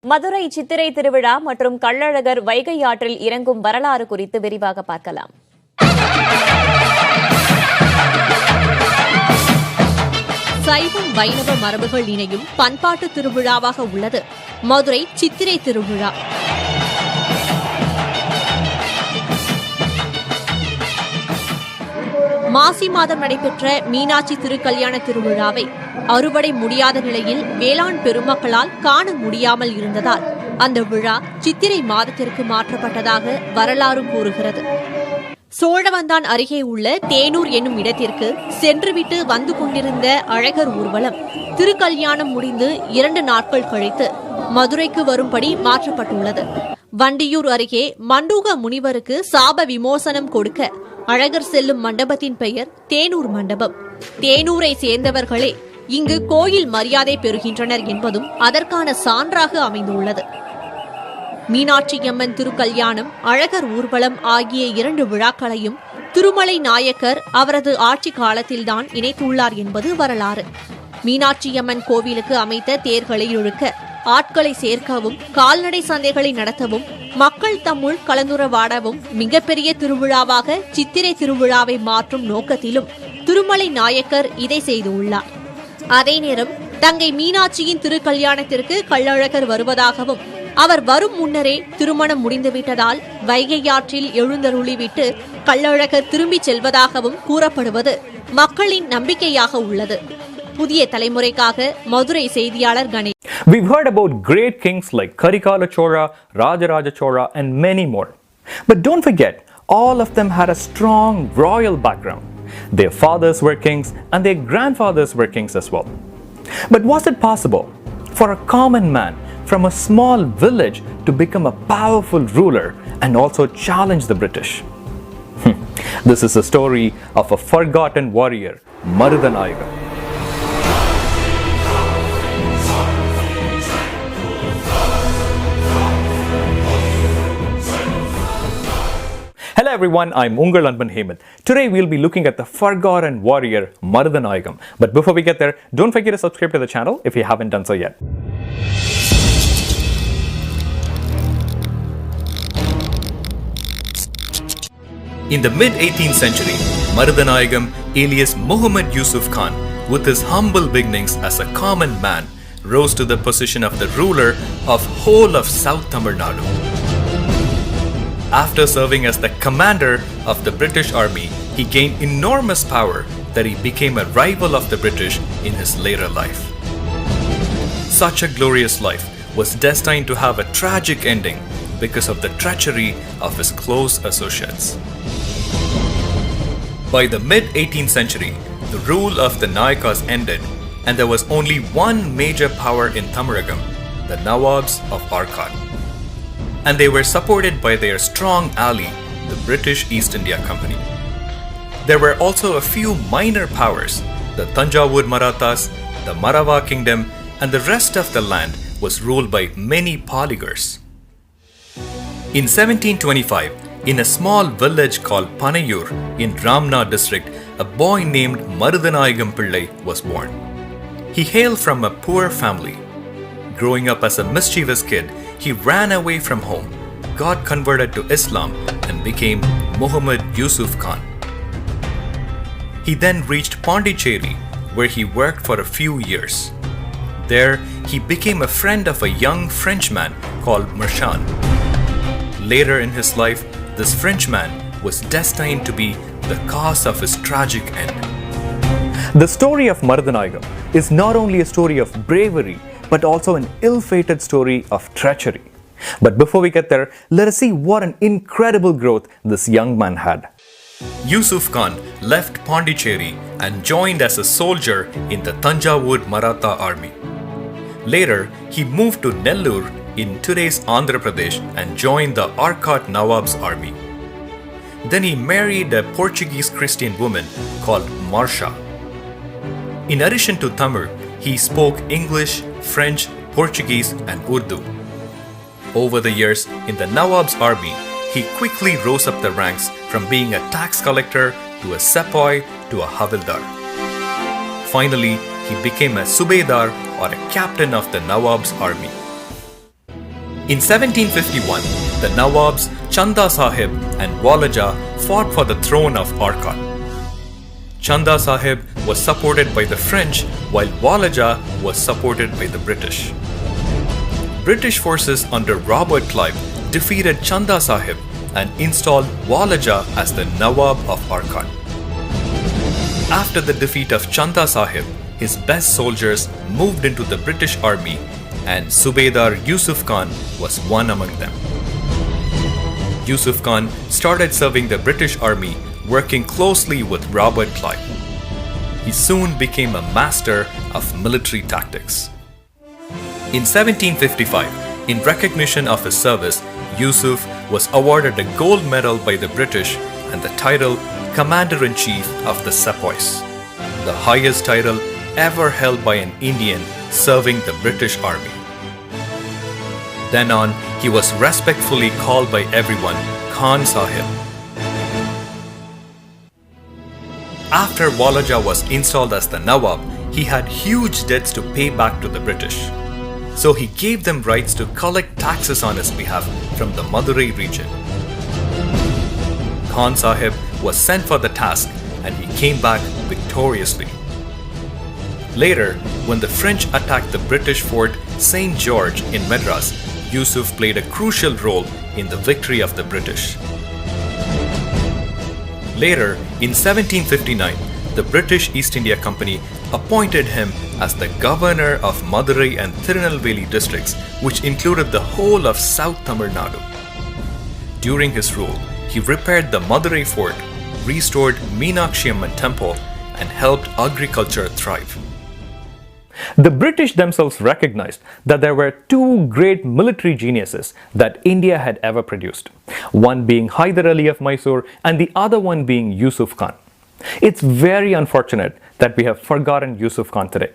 மதுரை சித்திரை திருவிழா மற்றும் கள்ளழகர் வைகை ஆற்றில் இறங்கும் வரலாறு குறித்து விரிவாக பார்க்கலாம். சைவம் வைணவ மரபுகள் இணையும் பண்பாட்டு திருவிழாவாக உள்ளது மதுரை சித்திரை திருவிழா. மாசி மாதம் நடைபெற்ற மீனாட்சி திருக்கல்யாண திருவிழாவை அறுவடை முடியாத நிலையில் வேளாண் பெருமக்களால் காண முடியாமல் இருந்ததால் அந்த விழா சித்திரை மாதத்திற்கு மாற்றப்பட்டதாக வரலாறு கூறுகிறது. சோழவந்தான் அருகே உள்ள தேனூர் என்னும் இடத்திற்கு சென்றுவிட்டு வந்து கொண்டிருந்த அழகர் ஊர்வலம் திருக்கல்யாணம் முடிந்து 2 நாட்கள் கழித்து மதுரைக்கு வரும்படி மாற்றப்பட்டுள்ளது. வண்டியூர் அருகே மண்டூக முனிவருக்கு சாப விமோசனம் கொடுக்க அழகர் செல்லும் மண்டபத்தின் பெயர் தேனூர் மண்டபம். தேனூரை சேர்ந்தவர்களே இங்கு கோயில் மரியாதை பெறுகின்றனர் என்பதும் அதற்கான சான்றாக அமைந்துள்ளது. மீனாட்சியம்மன் திருக்கல்யாணம், அழகர் ஊர்வலம் ஆகிய 2 விழாக்களையும் திருமலை நாயக்கர் அவரது ஆட்சி காலத்தில்தான் இணைத்துள்ளார் என்பது வரலாறு. மீனாட்சியம்மன் கோவிலுக்கு அமைத்த தேர்களை இழுக்க ஆட்களை சேர்க்கவும், கால்நடை சந்தைகளை நடத்தவும், மக்கள் தம்முள் கலந்துரவாடவும் மிகப்பெரிய திருவிழாவாக சித்திரை திருவிழாவை மாற்றும் நோக்கத்திலும் திருமலை நாயக்கர் இதை செய்துள்ளார். அதே நேரம் தங்கை மீனாட்சியின் திருக்கல்யாணத்திற்கு கள்ளழகர் வருவதாகவும், அவர் வரும் முன்னரே திருமணம் முடிந்துவிட்டதால் வைகையாற்றில் எழுந்தருளிவிட்டு கள்ளழகர் திரும்பிச் செல்வதாகவும் கூறப்படுவது மக்களின் நம்பிக்கையாக உள்ளது. புதிய தலைமுறைக்காக மதுரை செய்தியாளர் Ganesh. We've heard about great kings like Karikala Chola, Rajaraja Chola, and many more. But don't forget, all of them had a strong royal background. Their fathers were kings and their grandfathers were kings as well. But was it possible for a common man from a small village to become a powerful ruler and also challenge the British? This is the story of a forgotten warrior, Marudhanayagam. Hello everyone, I'm Ungal Anban Hemant. Today we'll be looking at the forgotten warrior Marudhanayagam. But before we get there, don't forget to subscribe to the channel if you haven't done so yet. In the mid-18th century, Marudhanayagam alias Muhammad Yusuf Khan, with his humble beginnings as a common man, rose to the position of the ruler of whole of South Tamil Nadu. After serving as the commander of the British Army, he gained enormous power that he became a rival of the British in his later life. Such a glorious life was destined to have a tragic ending because of the treachery of his close associates. By the mid-18th century, the rule of the Nayakas ended and there was only one major power in Tamilagam, the Nawabs of Arcot. And they were supported by their strong ally, the British East India Company. There were also a few minor powers, the Tanjavur Marathas, the Marava Kingdom, and the rest of the land was ruled by many polygars. In 1725, in a small village called Panayur in Ramna district, a boy named Marudhanayagam Pillai was born. He hailed from a poor family. Growing up as a mischievous kid, he ran away from home, got converted to Islam, and became Muhammad Yusuf Khan. He then reached Pondicherry, where he worked for a few years. There, he became a friend of a young Frenchman called Marchand. Later in his life, this Frenchman was destined to be the cause of his tragic end. The story of Marudhanayagam is not only a story of bravery, but also an ill-fated story of treachery. But before we get there, let us see what an incredible growth this young man had. Yusuf Khan left Pondicherry and joined as a soldier in the Tanjavur Maratha army. Later, he moved to Nellore in today's Andhra Pradesh and joined the Arcot Nawab's army. Then he married a Portuguese Christian woman called Marsha. In addition to Tamil, he spoke English, French, Portuguese, and Urdu. Over the years in the Nawab's army, he quickly rose up the ranks from being a tax collector to a sepoy to a havildar. Finally, he became a subedar or a captain of the Nawab's army. In 1751, the Nawabs Chanda Sahib and Walaja fought for the throne of Arcot. Chanda Sahib was supported by the French while Walaja was supported by the British. British forces under Robert Clive defeated Chanda Sahib and installed Walaja as the Nawab of Arcot. After the defeat of Chanda Sahib, his best soldiers moved into the British army and Subedar Yusuf Khan was one among them. Yusuf Khan started serving the British army, working closely with Robert Clive. He soon became a master of military tactics. In 1755, in recognition of his service, Yusuf was awarded a gold medal by the British and the title Commander-in-Chief of the Sepoys, the highest title ever held by an Indian serving the British Army. Then on, he was respectfully called by everyone Khan Sahib. After Walaja was installed as the Nawab, he had huge debts to pay back to the British. So he gave them rights to collect taxes on his behalf from the Madurai region. Khan Sahib was sent for the task and he came back victoriously. Later, when the French attacked the British fort St. George in Madras, Yusuf played a crucial role in the victory of the British. Later, in 1759, the British East India Company appointed him as the governor of Madurai and Tirunelveli districts, which included the whole of South Tamil Nadu. During his rule, he repaired the Madurai fort, restored Meenakshi Amman temple, and helped agriculture thrive. The British themselves recognized that there were two great military geniuses that India had ever produced, one being Hyder Ali of Mysore and the other one being Yusuf Khan. It's very unfortunate that we have forgotten Yusuf Khan today.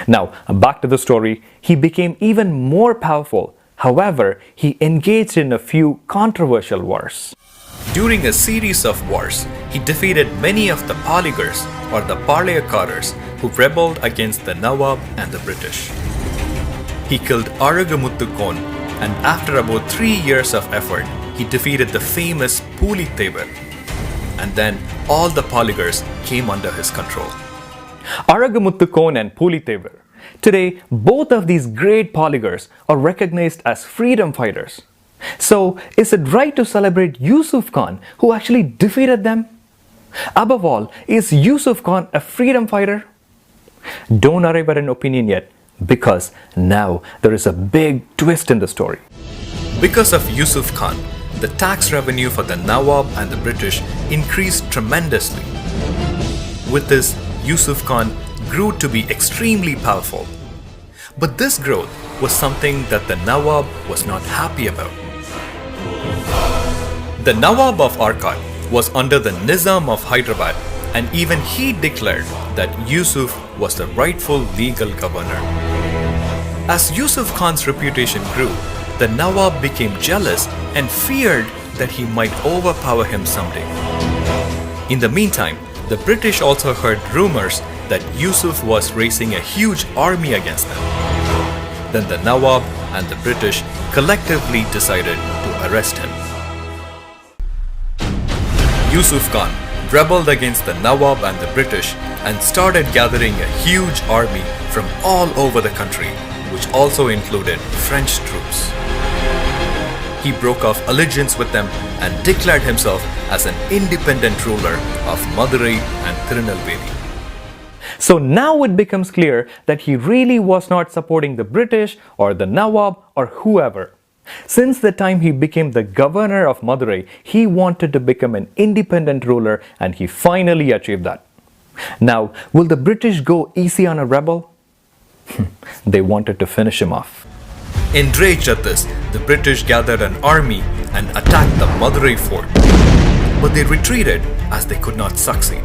Now, back to the story, he became even more powerful. However, he engaged in a few controversial wars. During a series of wars, he defeated many of the Paligars or the Palayakaras who rebelled against the Nawab and the British. He killed Aragamuttu Kon, and after about 3 years of effort, he defeated the famous Pulitevar. And then all the Paligars came under his control. Aragamuttu Kon and Pulitevar. Today, both of these great Paligars are recognized as freedom fighters. So, is it right to celebrate Yusuf Khan, who actually defeated them? Above all, is Yusuf Khan a freedom fighter? Don't arrive at an opinion yet, because now there is a big twist in the story. Because of Yusuf Khan, the tax revenue for the Nawab and the British increased tremendously. With this, Yusuf Khan grew to be extremely powerful. But this growth was something that the Nawab was not happy about. The Nawab of Arcot was under the Nizam of Hyderabad, and even he declared that Yusuf was the rightful legal governor. As Yusuf Khan's reputation grew, the Nawab became jealous and feared that he might overpower him someday. In the meantime, the British also heard rumors that Yusuf was raising a huge army against them. Then the Nawab and the British collectively decided to arrest him. Yusuf Khan rebelled against the Nawab and the British and started gathering a huge army from all over the country, which also included French troops. He broke off allegiance with them and declared himself as an independent ruler of Madurai and Tirunelveli. So now it becomes clear that he really was not supporting the British or the Nawab or whoever. Since the time he became the governor of Madurai, he wanted to become an independent ruler, and he finally achieved that. Now, will the British go easy on a rebel? They wanted to finish him off. Enraged at this, the British gathered an army and attacked the Madurai fort. But they retreated as they could not succeed.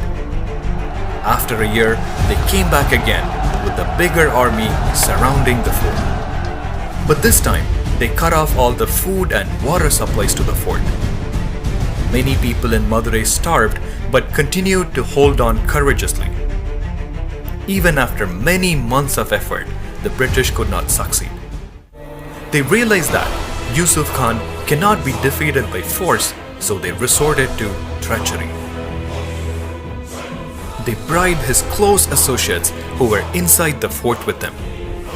After a year, they came back again with a bigger army surrounding the fort. But this time, they cut off all the food and water supplies to the fort. Many people in Madurai starved but continued to hold on courageously. Even after many months of effort, the British could not succeed. They realized that Yusuf Khan cannot be defeated by force, so they resorted to treachery. They bribed his close associates who were inside the fort with him.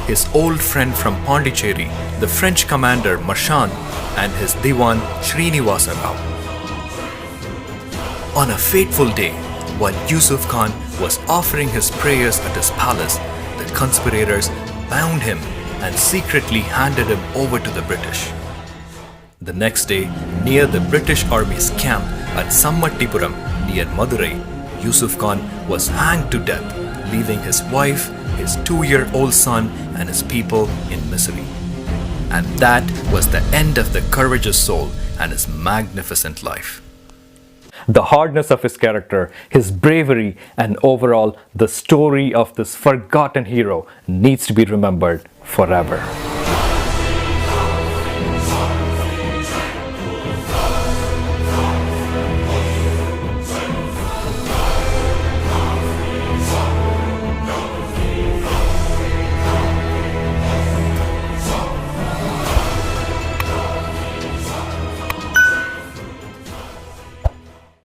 His old friend from Pondicherry, the French commander Marchand, and his Diwan Srinivasa Rao. On a fateful day, while Yusuf Khan was offering his prayers at his palace, the conspirators bound him and secretly handed him over to the British. The next day, near the British Army's camp at Sammattipuram near Madurai, Yusuf Khan was hanged to death, leaving his wife, his 2-year-old son, and his people in misery. And that was the end of the courageous soul and his magnificent life. The hardness of his character, his bravery, and overall the story of this forgotten hero needs to be remembered forever.